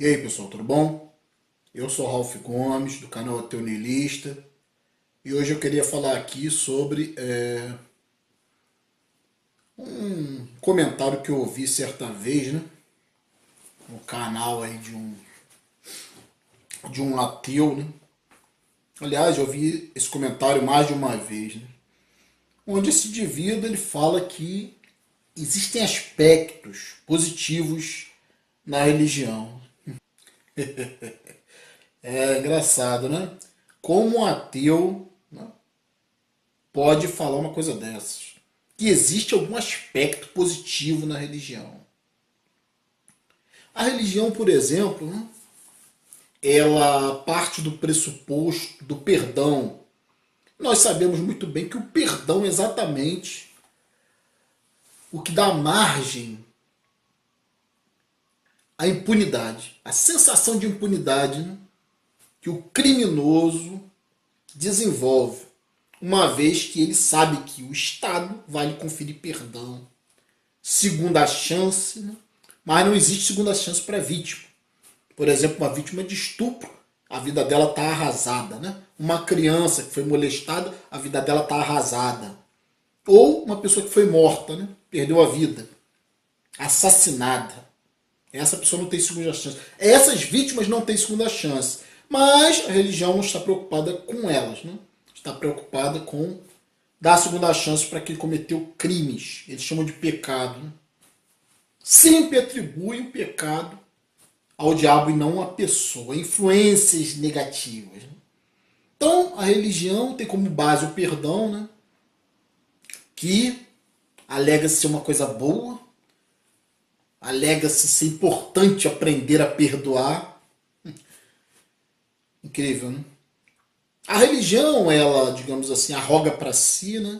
aí pessoal, tudo bom? Eu sou Ralph Gomes, do canal Ateu Niilista, e hoje eu queria falar aqui sobre um comentário que eu ouvi certa vez, né, no canal aí de um ateu, né? Aliás, eu ouvi esse comentário mais de uma vez, né? Onde esse indivíduo ele fala que existem aspectos positivos na religião. É engraçado, né? Como um ateu, né, pode falar uma coisa dessas? Que existe algum aspecto positivo na religião. A religião, por exemplo, né, ela parte do pressuposto do perdão. Nós sabemos muito bem que o perdão é exatamente o que dá margem à impunidade, a sensação de impunidade, né, que o criminoso desenvolve, uma vez que ele sabe que o Estado vai lhe conferir perdão, segunda chance, né? Mas não existe segunda chance para a vítima. Por exemplo, uma vítima de estupro, a vida dela está arrasada, né? Uma criança que foi molestada, a vida dela está arrasada. Ou uma pessoa que foi morta, né? Perdeu a vida, assassinada. Essa pessoa não tem segunda chance. Essas vítimas não têm segunda chance. Mas a religião não está preocupada com elas, né? Está preocupada com dar a segunda chance para quem cometeu crimes. Eles chamam de pecado, né? Sempre atribui o pecado ao diabo e não à pessoa. Influências negativas, né? Então, a religião tem como base o perdão, né? Que alega-se ser uma coisa boa, alega-se ser importante aprender a perdoar. Incrível, né? A religião, ela, digamos assim, arroga para si, né,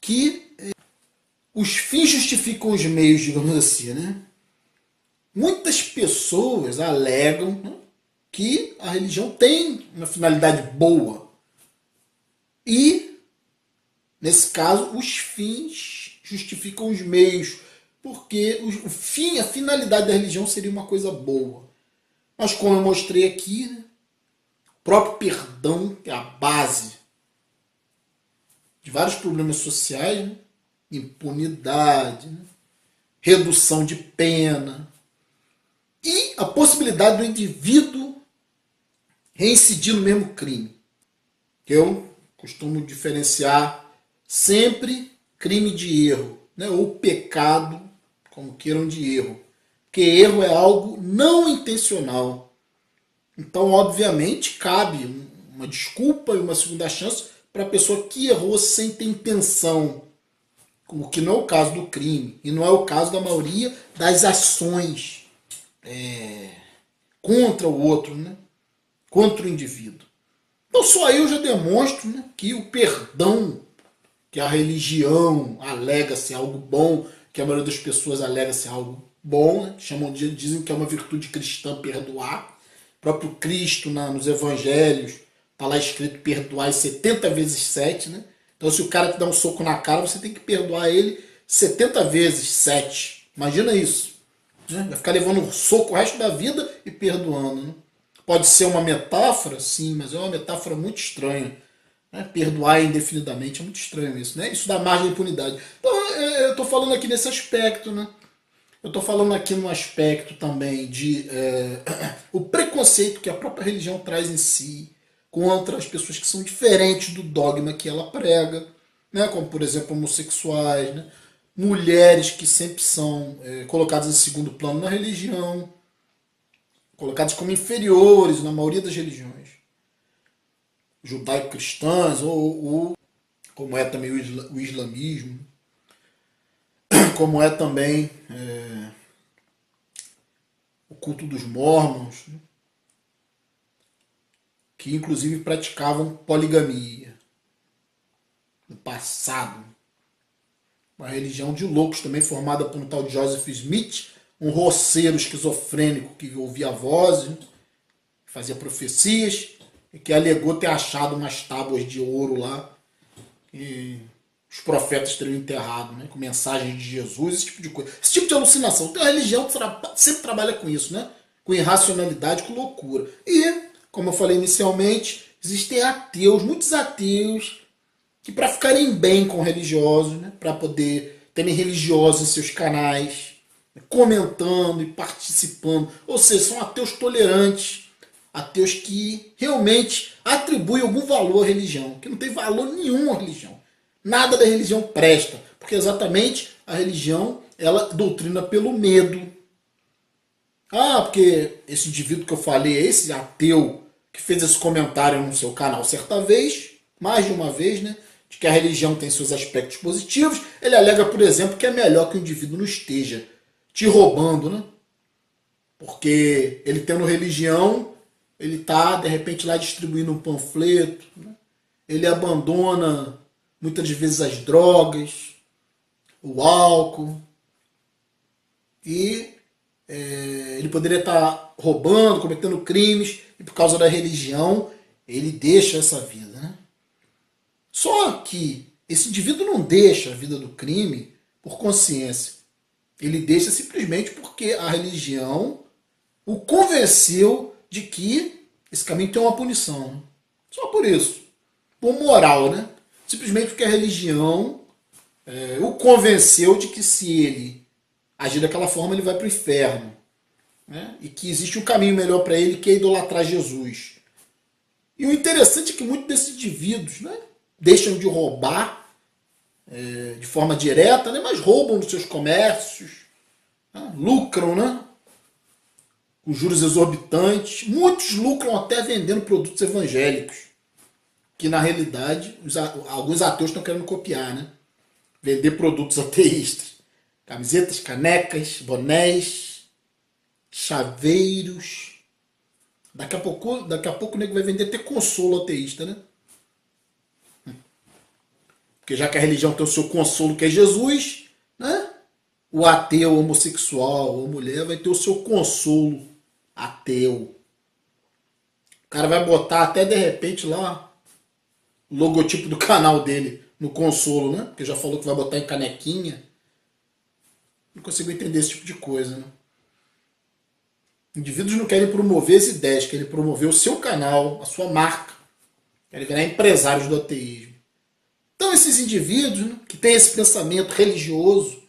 que os fins justificam os meios, digamos assim, né? Muitas pessoas alegam, né, que a religião tem uma finalidade boa. E, nesse caso, os fins justificam os meios, porque o fim, a finalidade da religião seria uma coisa boa. Mas como eu mostrei aqui, né, o próprio perdão, que é a base de vários problemas sociais, né, impunidade, né, redução de pena e a possibilidade do indivíduo reincidir no mesmo crime. Eu costumo diferenciar sempre crime de erro, né, ou pecado, como queiram, de erro. Porque erro é algo não intencional. Então, obviamente, cabe uma desculpa e uma segunda chance para a pessoa que errou sem ter intenção. O que não é o caso do crime. E não é o caso da maioria das ações contra o outro, né? Contra o indivíduo. Então, só aí eu já demonstro, né, que o perdão, que a religião alega ser algo bom, que a maioria das pessoas alega ser algo bom, né? Dizem que é uma virtude cristã perdoar. O próprio Cristo, nos evangelhos, está lá escrito perdoar 70 vezes 7, né? Então, se o cara te dá um soco na cara, você tem que perdoar ele 70 vezes 7. Imagina isso, né? Vai ficar levando um soco o resto da vida e perdoando, né? Pode ser uma metáfora, sim, mas é uma metáfora muito estranha, né? Perdoar indefinidamente é muito estranho isso, né? Isso dá margem à impunidade. Então, eu estou falando aqui nesse aspecto, né? Eu estou falando aqui no aspecto também de o preconceito que a própria religião traz em si contra as pessoas que são diferentes do dogma que ela prega, né? Como, por exemplo, homossexuais, né? Mulheres que sempre são colocadas em segundo plano na religião, colocadas como inferiores na maioria das religiões judaico-cristãs, ou como é também o islamismo, como é também o culto dos mormons, né, que inclusive praticavam poligamia no passado. Uma religião de loucos também, formada por um tal de Joseph Smith, um roceiro esquizofrênico que ouvia vozes, fazia profecias, e que alegou ter achado umas tábuas de ouro lá, e os profetas teriam enterrado, né? Com mensagens de Jesus, esse tipo de coisa. Esse tipo de alucinação. Então a religião sempre trabalha com isso, né? Com irracionalidade, com loucura. E, como eu falei inicialmente, existem ateus, muitos ateus, que para ficarem bem com religiosos, né? Para poder terem religiosos em seus canais, comentando e participando. Ou seja, são ateus tolerantes, ateus que realmente atribuem algum valor à religião, que não tem valor nenhum à religião. Nada da religião presta, porque exatamente a religião ela doutrina pelo medo. Ah, porque esse indivíduo que eu falei, esse ateu que fez esse comentário no seu canal certa vez, mais de uma vez, né? De que a religião tem seus aspectos positivos, ele alega, por exemplo, que é melhor que o indivíduo não esteja te roubando, né? Porque ele tendo religião, ele está, de repente, lá distribuindo um panfleto, né? Ele abandona, muitas vezes, as drogas, o álcool, e ele poderia estar roubando, cometendo crimes, e por causa da religião, ele deixa essa vida, né? Só que esse indivíduo não deixa a vida do crime por consciência. Ele deixa simplesmente porque a religião o convenceu de que esse caminho tem uma punição, né? Só por isso. Por moral, né? Simplesmente porque a religião o convenceu de que se ele agir daquela forma, ele vai para o inferno. Né? E que existe um caminho melhor para ele, que é idolatrar Jesus. E o interessante é que muitos desses indivíduos, né, deixam de roubar de forma direta, né, mas roubam nos seus comércios, né, lucram, né, com juros exorbitantes. Muitos lucram até vendendo produtos evangélicos, que na realidade alguns ateus estão querendo copiar, né? Vender produtos ateístas. Camisetas, canecas, bonés, chaveiros. Daqui a pouco o nego vai vender até consolo ateísta, né? Porque já que a religião tem o seu consolo, que é Jesus, né? O ateu, homossexual ou mulher vai ter o seu consolo ateu. O cara vai botar até de repente lá o logotipo do canal dele no consolo, né? Porque já falou que vai botar em canequinha. Não consigo entender esse tipo de coisa, né? Indivíduos não querem promover as ideias, querem promover o seu canal, a sua marca. Querem virar empresários do ateísmo. Então esses indivíduos, né, que têm esse pensamento religioso,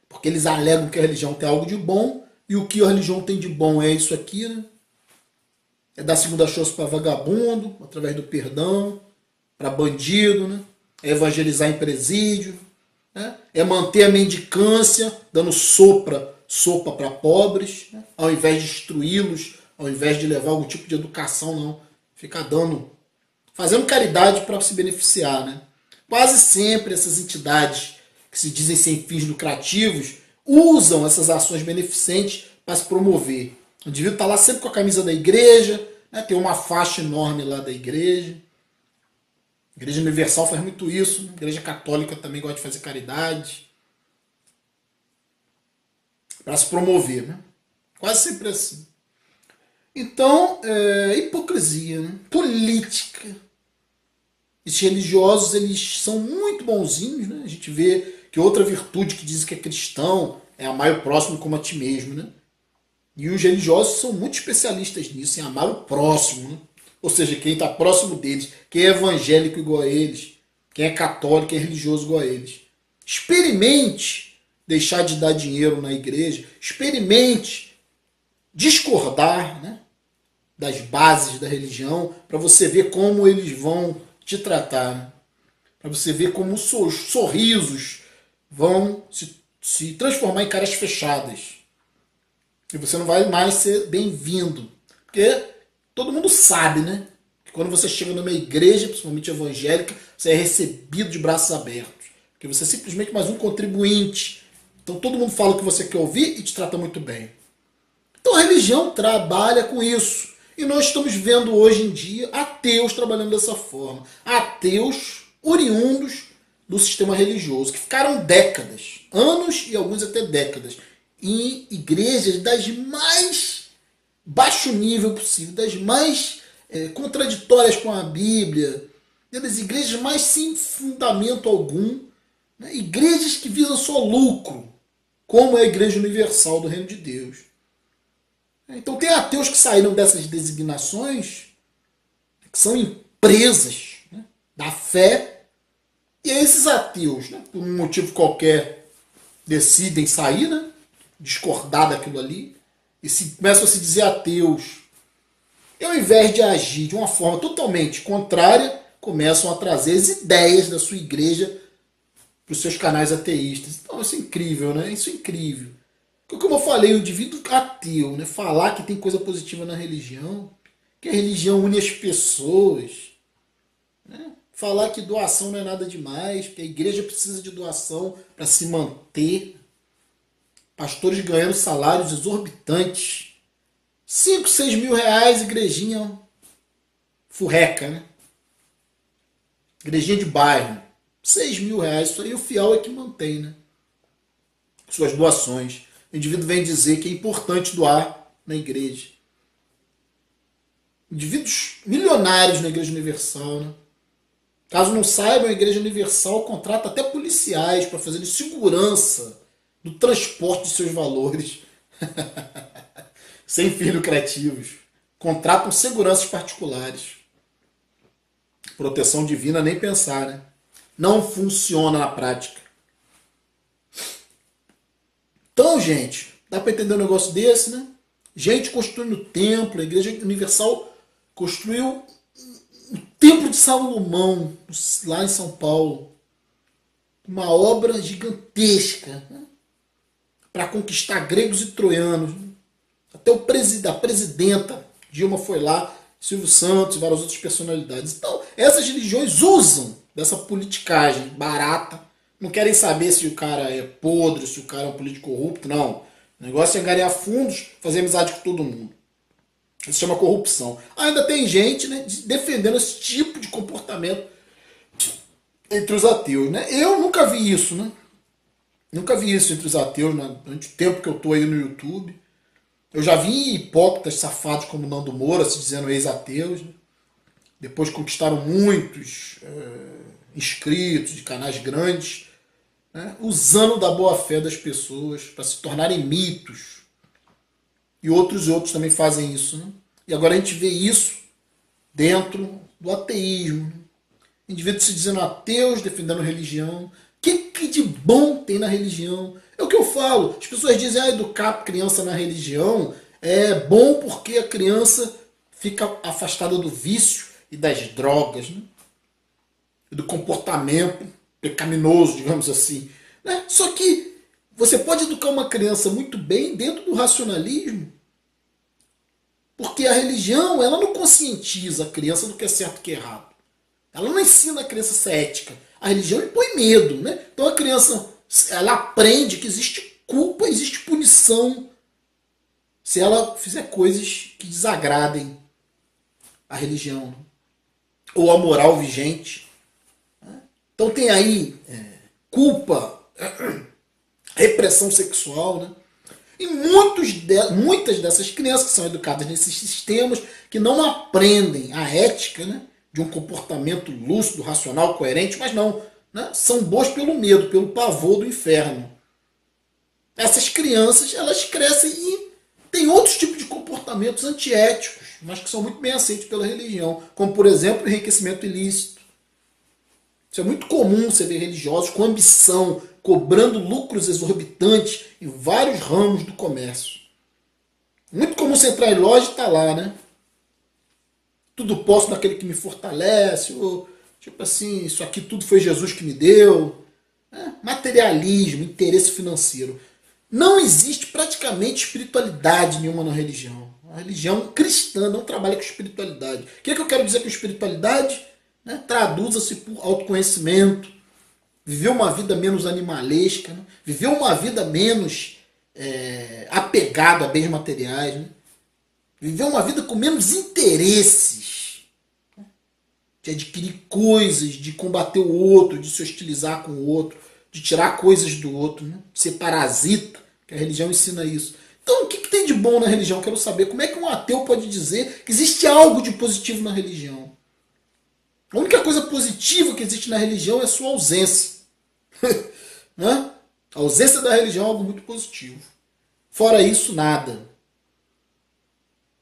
porque eles alegam que a religião tem algo de bom, e o que a religião tem de bom é isso aqui, né? É dar segunda chance para vagabundo, através do perdão, para bandido, né? É evangelizar em presídio, né? É manter a mendicância, dando sopa para pobres, né? Ao invés de instruí-los, ao invés de levar algum tipo de educação, não. Ficar dando, fazendo caridade para se beneficiar, né? Quase sempre essas entidades que se dizem sem fins lucrativos usam essas ações beneficentes para se promover. O indivíduo está lá sempre com a camisa da igreja, né? Tem uma faixa enorme lá da igreja. A Igreja Universal faz muito isso, né? A Igreja Católica também gosta de fazer caridade. Para se promover, né? Quase sempre assim. Então, hipocrisia, né? Política. Esses religiosos, eles são muito bonzinhos, né? A gente vê que outra virtude que diz que é cristão é amar o próximo como a ti mesmo, né? E os religiosos são muito especialistas nisso, em amar o próximo, né? Ou seja, quem está próximo deles, quem é evangélico igual a eles, quem é católico, quem é religioso igual a eles. Experimente deixar de dar dinheiro na igreja, experimente discordar, né, das bases da religião, para você ver como eles vão te tratar, né? Para você ver como os sorrisos vão se transformar em caras fechadas. E você não vai mais ser bem-vindo. Porque todo mundo sabe, né? Que quando você chega numa igreja, principalmente evangélica, você é recebido de braços abertos. Porque você é simplesmente mais um contribuinte. Então todo mundo fala o que você quer ouvir e te trata muito bem. Então a religião trabalha com isso. E nós estamos vendo hoje em dia ateus trabalhando dessa forma. Ateus oriundos do sistema religioso, que ficaram décadas, anos e alguns até décadas, em igrejas das mais baixo nível possível, das mais contraditórias com a Bíblia, das igrejas mais sem fundamento algum, né? Igrejas que visam só lucro, como é a Igreja Universal do Reino de Deus. Então tem ateus que saíram dessas designações, que são empresas, né, da fé, e esses ateus, né, por um motivo qualquer, decidem sair, né, discordar daquilo ali, e começam a se dizer ateus. E ao invés de agir de uma forma totalmente contrária, começam a trazer as ideias da sua igreja para os seus canais ateístas. Então isso é incrível, né? Isso é incrível. Porque, como eu falei, o indivíduo ateu, né, falar que tem coisa positiva na religião, que a religião une as pessoas, né, falar que doação não é nada demais, que a igreja precisa de doação para se manter, pastores ganhando salários exorbitantes, 5, 6 mil reais, igrejinha furreca, né? Igrejinha de bairro, 6 mil reais, isso aí o fiel é que mantém, né? Suas doações. O indivíduo vem dizer que é importante doar na igreja. Indivíduos milionários na Igreja Universal, né? Caso não saibam, a Igreja Universal contrata até policiais para fazerem segurança do transporte de seus valores. Sem fins lucrativos. Contratam seguranças particulares. Proteção divina, nem pensar, né? Não funciona na prática. Então, gente, dá para entender um negócio desse, né? Gente construindo templo, a Igreja Universal construiu o Templo de Salomão, lá em São Paulo. Uma obra gigantesca, né, para conquistar gregos e troianos. Até a presidenta Dilma foi lá, Silvio Santos e várias outras personalidades. Então, essas religiões usam dessa politicagem barata. Não querem saber se o cara é podre, se o cara é um político corrupto, não. O negócio é angariar fundos, fazer amizade com todo mundo. Isso se chama corrupção. Ainda tem gente, né, defendendo esse tipo de comportamento entre os ateus, né? Eu nunca vi isso, né? Nunca vi isso entre os ateus, né? Durante o tempo que eu estou aí no YouTube. Eu já vi hipócritas safados como Nando Moura se dizendo ex-ateus, né? Depois conquistaram muitos inscritos de canais grandes, né, usando da boa-fé das pessoas para se tornarem mitos. E outros também fazem isso. Né? E agora a gente vê isso dentro do ateísmo. Né? Indivíduos se dizendo ateus, defendendo religião. O que de bom tem na religião? É o que eu falo. As pessoas dizem que educar a criança na religião é bom porque a criança fica afastada do vício e das drogas, né? E do comportamento pecaminoso, digamos assim. Né? Só que você pode educar uma criança muito bem dentro do racionalismo, porque a religião ela não conscientiza a criança do que é certo e do que é errado. Ela não ensina a criança a ser ética. A religião impõe medo. Né? Então a criança ela aprende que existe culpa, existe punição se ela fizer coisas que desagradem a religião ou a moral vigente. Então tem aí culpa, repressão sexual, né? E muitas dessas crianças que são educadas nesses sistemas que não aprendem a ética, né, de um comportamento lúcido, racional, coerente, mas não, né, são boas pelo medo, pelo pavor do inferno. Essas crianças elas crescem e têm outros tipos de comportamentos antiéticos, mas que são muito bem aceitos pela religião, como por exemplo o enriquecimento ilícito. Isso é muito comum você ver religiosos com ambição, cobrando lucros exorbitantes em vários ramos do comércio. Muito comum você entrar em loja e estar lá, né? Tudo posso naquele que me fortalece, ou tipo assim, isso aqui tudo foi Jesus que me deu. Materialismo, interesse financeiro. Não existe praticamente espiritualidade nenhuma na religião. A religião cristã não trabalha com espiritualidade. O que eu quero dizer com espiritualidade? Né? Traduza-se por autoconhecimento, viver uma vida menos animalesca, né? Viver uma vida menos apegada a bens materiais, né? Viver uma vida com menos interesses, né? De adquirir coisas, de combater o outro, de se hostilizar com o outro, de tirar coisas do outro, né? De ser parasita, que a religião ensina isso. Então o que tem de bom na religião? Quero saber como é que um ateu pode dizer que existe algo de positivo na religião. A única coisa positiva que existe na religião é a sua ausência. Né? A ausência da religião é algo muito positivo. Fora isso, nada.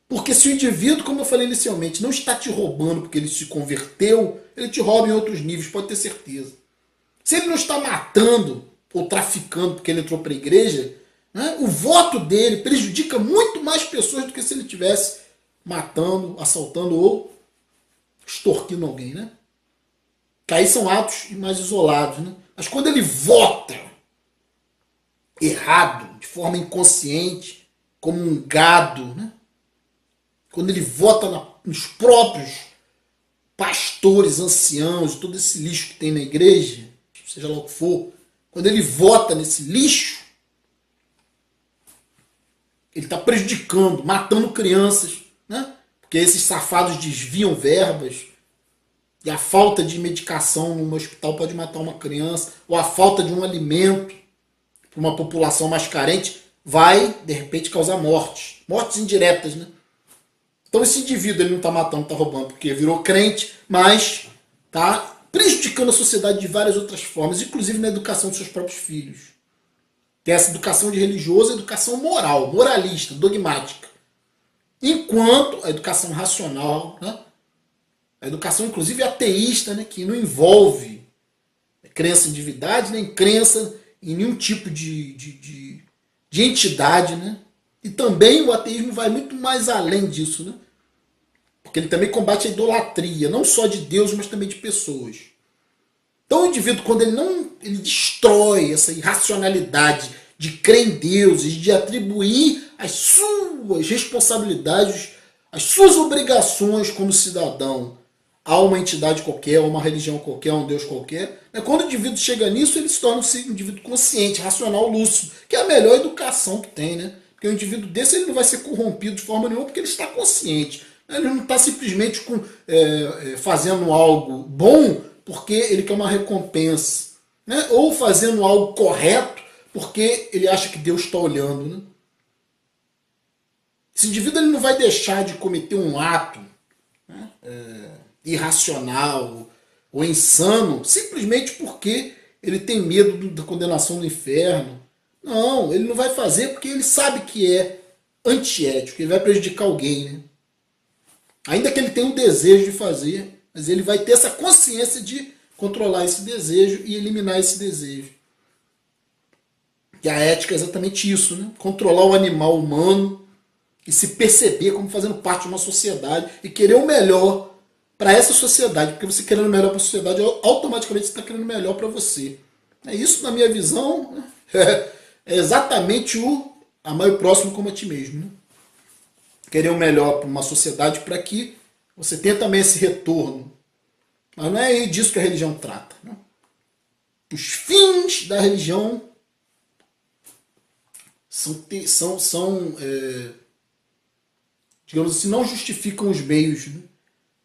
Porque se o indivíduo, como eu falei inicialmente, não está te roubando porque ele se converteu, ele te rouba em outros níveis, pode ter certeza. Se ele não está matando ou traficando porque ele entrou para a igreja, né, o voto dele prejudica muito mais pessoas do que se ele estivesse matando, assaltando ou extorquindo alguém. Né? Que aí são atos mais isolados. Né? Mas quando ele vota errado, de forma inconsciente, como um gado, né? Quando ele vota nos próprios pastores, anciãos, todo esse lixo que tem na igreja, seja lá o que for, quando ele vota nesse lixo, ele está prejudicando, matando crianças, né? Porque esses safados desviam verbas, e a falta de medicação num hospital pode matar uma criança, ou a falta de um alimento para uma população mais carente vai, de repente, causar mortes. Mortes indiretas, né? Então esse indivíduo ele não está matando, está roubando porque virou crente, mas está prejudicando a sociedade de várias outras formas, inclusive na educação dos seus próprios filhos. Tem essa educação de religioso e educação moral, moralista, dogmática. Enquanto a educação racional, né? A educação inclusive ateísta, né? Que não envolve crença em divindade, nem crença em nenhum tipo de entidade, né? E também o ateísmo vai muito mais além disso, né? Porque ele também combate a idolatria, não só de Deus, mas também de pessoas. Então o indivíduo, quando ele destrói essa irracionalidade de crer em Deus e de atribuir as suas responsabilidades, as suas obrigações como cidadão a uma entidade qualquer, a uma religião qualquer, a um Deus qualquer, né? Quando o indivíduo chega nisso, ele se torna um indivíduo consciente, racional, lúcido, que é a melhor educação que tem, né? Porque um indivíduo desse ele não vai ser corrompido de forma nenhuma porque ele está consciente. Ele não está simplesmente fazendo algo bom porque ele quer uma recompensa, né? Ou fazendo algo correto porque ele acha que Deus está olhando. Né? Esse indivíduo ele não vai deixar de cometer um ato, né, irracional ou insano simplesmente porque ele tem medo da condenação no inferno. Não, ele não vai fazer porque ele sabe que é antiético, ele vai prejudicar alguém. Né? Ainda que ele tenha um desejo de fazer, mas ele vai ter essa consciência de controlar esse desejo e eliminar esse desejo. E a ética é exatamente isso, né? Controlar o animal humano e se perceber como fazendo parte de uma sociedade e querer o melhor para essa sociedade, porque você querendo o melhor para a sociedade, automaticamente você está querendo o melhor para você. É isso, na minha visão, é exatamente o amar o próximo como a ti mesmo. Né? Querer o melhor para uma sociedade para que você tenha também esse retorno. Mas não é disso que a religião trata. Né? Os fins da religião digamos assim, não justificam os meios. Né?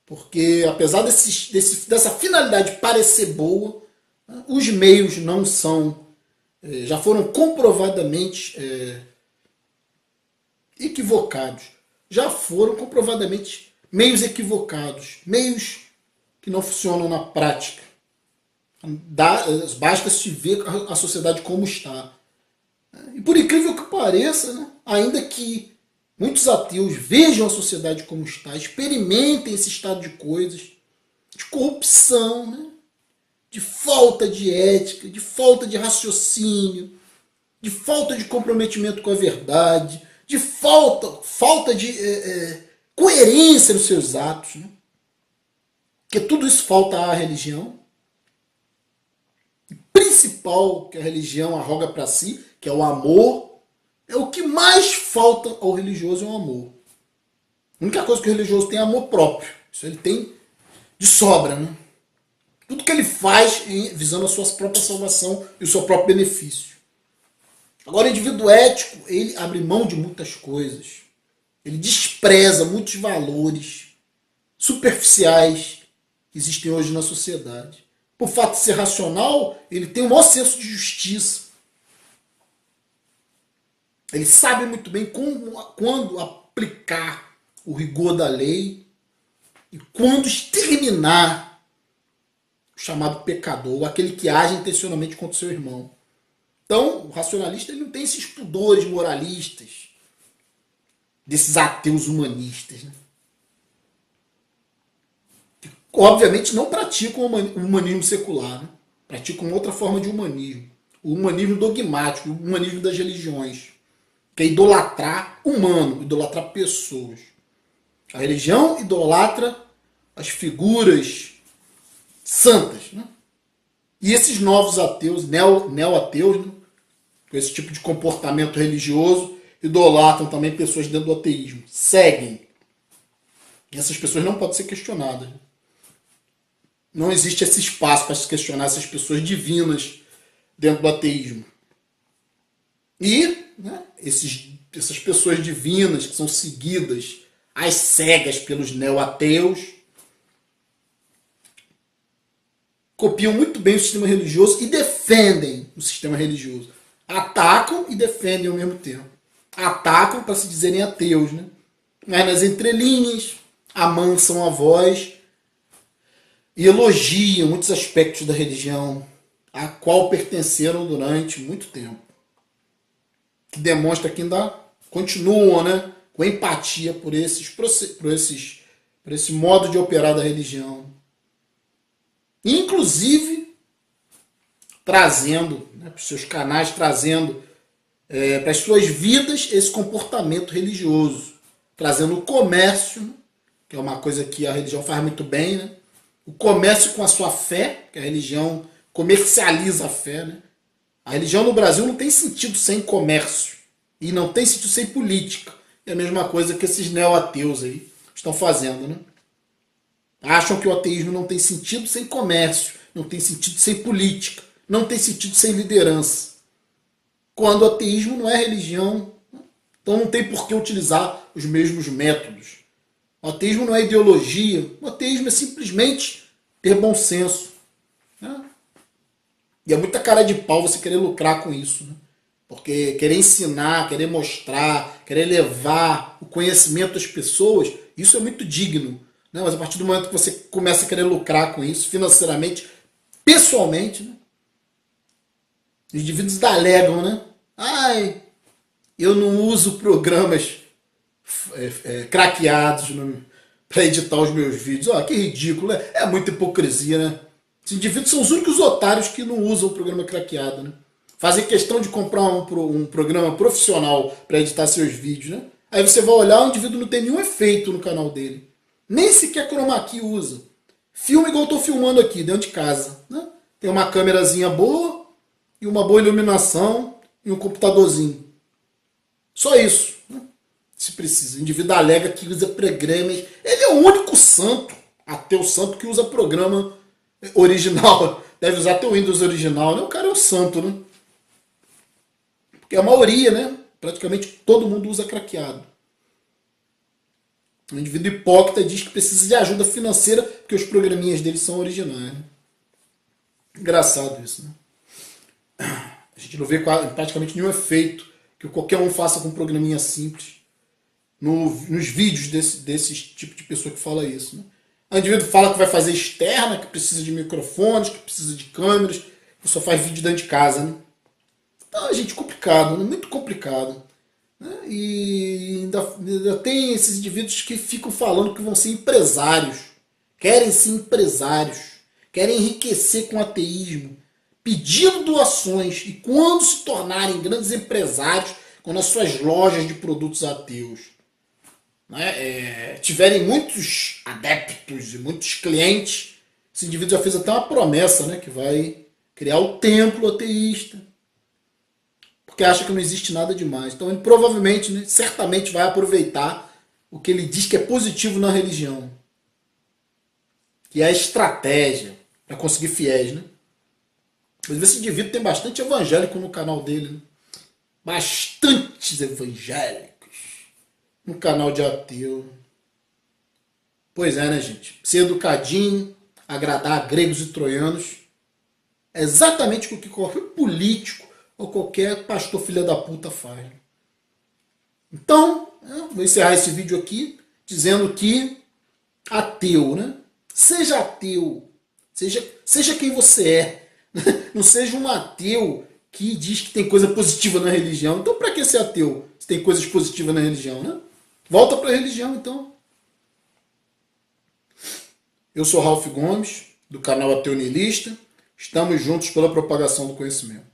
Porque apesar dessa finalidade parecer boa, né, os meios não são, já foram comprovadamente equivocados. Já foram comprovadamente meios equivocados, meios que não funcionam na prática. Basta se ver a sociedade como está. E por incrível que pareça, né, ainda que muitos ateus vejam a sociedade como está, experimentem esse estado de coisas, de corrupção, né, de falta de ética, de falta de raciocínio, de falta de comprometimento com a verdade, de falta de coerência nos seus atos. Né? Porque tudo isso falta à religião. O principal que a religião arroga para si, que é o amor, é o que mais falta ao religioso é o amor. A única coisa que o religioso tem é amor próprio. Isso ele tem de sobra. Né? Tudo que ele faz visando a sua própria salvação e o seu próprio benefício. Agora, o indivíduo ético, ele abre mão de muitas coisas. Ele despreza muitos valores superficiais que existem hoje na sociedade. Por fato de ser racional, ele tem um maior senso de justiça. Ele sabe muito bem quando aplicar o rigor da lei e quando exterminar o chamado pecador, ou aquele que age intencionalmente contra o seu irmão. Então, o racionalista ele não tem esses pudores moralistas, desses ateus humanistas, né? Que, obviamente, não praticam o humanismo secular, né? Praticam outra forma de humanismo. O humanismo dogmático, o humanismo das religiões, que é idolatrar humano, idolatrar pessoas. A religião idolatra as figuras santas, né? E esses novos ateus, neo-ateus, né? Com esse tipo de comportamento religioso, idolatram também pessoas dentro do ateísmo. Seguem. E essas pessoas não podem ser questionadas. Não existe esse espaço para se questionar essas pessoas divinas dentro do ateísmo. E, né, essas pessoas divinas que são seguidas às cegas pelos neo-ateus copiam muito bem o sistema religioso e defendem o sistema religioso. Atacam e defendem ao mesmo tempo. Atacam para se dizerem ateus, né? Mas nas entrelinhas amansam a voz e elogiam muitos aspectos da religião a qual pertenceram durante muito tempo. Que demonstra que ainda continuam, né, com empatia por esse modo de operar da religião. Inclusive, trazendo, né, para os seus canais, trazendo para as suas vidas esse comportamento religioso. Trazendo o comércio, né, que é uma coisa que a religião faz muito bem, né? O comércio com a sua fé, que a religião comercializa a fé, né? A religião no Brasil não tem sentido sem comércio. E não tem sentido sem política. É a mesma coisa que esses neo-ateus aí estão fazendo, né? Acham que o ateísmo não tem sentido sem comércio, não tem sentido sem política, não tem sentido sem liderança. Quando o ateísmo não é religião, então não tem por que utilizar os mesmos métodos. O ateísmo não é ideologia, o ateísmo é simplesmente ter bom senso, né? E é muita cara de pau você querer lucrar com isso, né? Porque querer ensinar, querer mostrar, querer levar o conhecimento às pessoas, isso é muito digno, né? Mas a partir do momento que você começa a querer lucrar com isso, financeiramente, pessoalmente, né? Os indivíduos alegam, né? Ai, eu não uso programas craqueados para editar os meus vídeos. Que ridículo, né? É muita hipocrisia, né? Os indivíduos são os únicos otários que não usam o programa craqueado, né? Fazem questão de comprar um programa profissional para editar seus vídeos, né? Aí você vai olhar, o indivíduo não tem nenhum efeito no canal dele. Nem sequer chroma key usa. Filma igual eu estou filmando aqui, dentro de casa, né? Tem uma câmerazinha boa e uma boa iluminação e um computadorzinho. Só isso, né? Se precisa. O indivíduo alega que usa programas. Ele é o único santo, ateu santo, que usa programa original. Deve usar até o Windows original, né? O cara é um santo, né? Porque a maioria, né? Praticamente todo mundo usa craqueado. O indivíduo hipócrita diz que precisa de ajuda financeira porque os programinhas dele são originais, né? Engraçado isso, né? A gente não vê praticamente nenhum efeito que qualquer um faça com um programinha simples nos vídeos desse tipo de pessoa que fala isso, né? O indivíduo fala que vai fazer externa, que precisa de microfones, que precisa de câmeras, que só faz vídeo dentro de casa, né? Então, gente, complicado, né? Muito complicado, né? E ainda tem esses indivíduos que ficam falando que vão ser empresários, querem ser empresários, querem enriquecer com o ateísmo, pedindo doações, e quando se tornarem grandes empresários, quando as suas lojas de produtos ateus, né, tiverem muitos adeptos e muitos clientes, esse indivíduo já fez até uma promessa, né, que vai criar o templo ateísta, porque acha que não existe nada demais. Então ele provavelmente, né, certamente vai aproveitar o que ele diz que é positivo na religião, que é a estratégia para conseguir fiéis, né? Mas esse indivíduo tem bastante evangélico no canal dele, né? Bastantes evangélicos no canal de ateu. Pois é, né, gente? Ser educadinho, agradar gregos e troianos, é exatamente o que qualquer político ou qualquer pastor filha da puta faz. Então, vou encerrar esse vídeo aqui dizendo que ateu, né? Seja ateu, Seja quem você é. Não seja um ateu que diz que tem coisa positiva na religião. Então, para que ser ateu se tem coisas positivas na religião, né? Volta para a religião, então. Eu sou Ralph Gomes, do canal Ateu Niilista. Estamos juntos pela propagação do conhecimento.